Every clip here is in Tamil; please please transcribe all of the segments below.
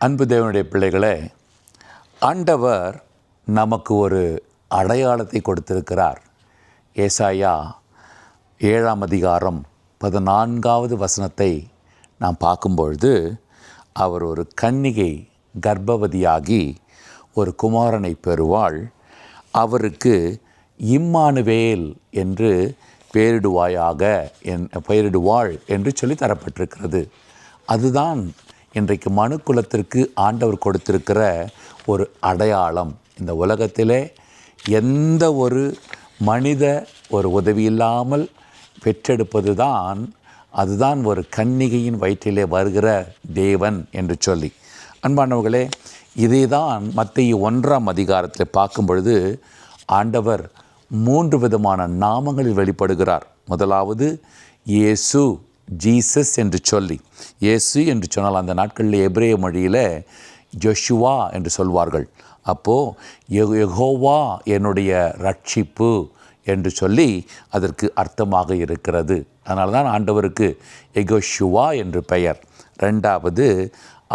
அன்பு தேவனுடைய பிள்ளைகளே, ஆண்டவர் நமக்கு ஒரு அடையாளத்தை கொடுத்திருக்கிறார். ஏசாயா 7ஆம் அதிகாரம் 14வது வசனத்தை நாம் பார்க்கும்பொழுது, அவர் ஒரு கன்னிகை கர்ப்பவதியாகி ஒரு குமாரனை பெறுவாள், அவருக்கு இம்மானுவேல் என்று பெயரிடுவாள் என்று சொல்லி தரப்பட்டிருக்கிறது. அதுதான் இன்றைக்கு மனுக்குலத்திற்கு ஆண்டவர் கொடுத்திருக்கிற ஒரு அடையாளம். இந்த உலகத்திலே எந்த ஒரு மனித ஒரு உதவி இல்லாமல் பெற்றெடுப்பது தான், அதுதான் ஒரு கன்னிகையின் வயிற்றிலே வருகிற தேவன் என்று சொல்லி. அன்பானவர்களே, இதை தான் மத்தேயு 1ஆம் அதிகாரத்தில் பார்க்கும் பொழுது ஆண்டவர் 3 விதமான நாமங்களில் வெளிப்படுகிறார். முதலாவது இயேசு, ஜீசஸ் என்று சொல்லி. இயேசு என்று சொன்னால் அந்த நாட்களில் எபிரேய மொழியில் ஜோஷுவா என்று சொல்வார்கள். அப்போது யெகோவா என்னுடைய ரட்சிப்பு என்று சொல்லி அதற்கு அர்த்தமாக இருக்கிறது. அதனால தான் ஆண்டவருக்கு யெகோஷுவா என்று பெயர். 2வது,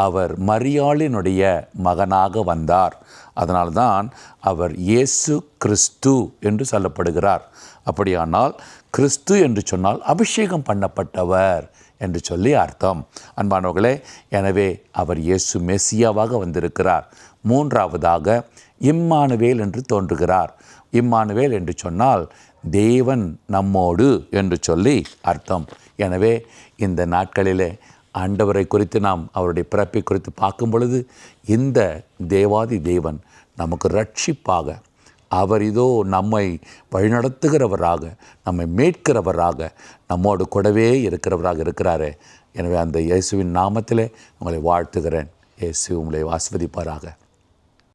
அவர் மரியாளினுடைய மகனாக வந்தார். அதனால்தான் அவர் இயேசு கிறிஸ்து என்று சொல்லப்படுகிறார். அப்படியானால் கிறிஸ்து என்று சொன்னால் அபிஷேகம் பண்ணப்பட்டவர் என்று சொல்லி அர்த்தம். அன்பானவர்களே, எனவே அவர் இயேசு மெசியாவாக வந்திருக்கிறார். 3வதாக இம்மானுவேல் என்று தோன்றுகிறார். இம்மானுவேல் என்று சொன்னால் தேவன் நம்மோடு என்று சொல்லி அர்த்தம். எனவே இந்த நாட்களிலே ஆண்டவரை குறித்து நாம் அவருடைய பிறப்பை குறித்து பார்க்கும் பொழுது, இந்த தேவாதி தேவன் நமக்கு ரட்சிப்பாக, அவர் இதோ நம்மை வழிநடத்துகிறவராக, நம்மை மீட்கிறவராக, நம்மோடு கூடவே இருக்கிறவராக இருக்கிறாரே. எனவே அந்த இயேசுவின் நாமத்திலே உங்களை வாழ்த்துகிறேன். இயேசு உங்களை ஆசீர்வதிப்பாராக.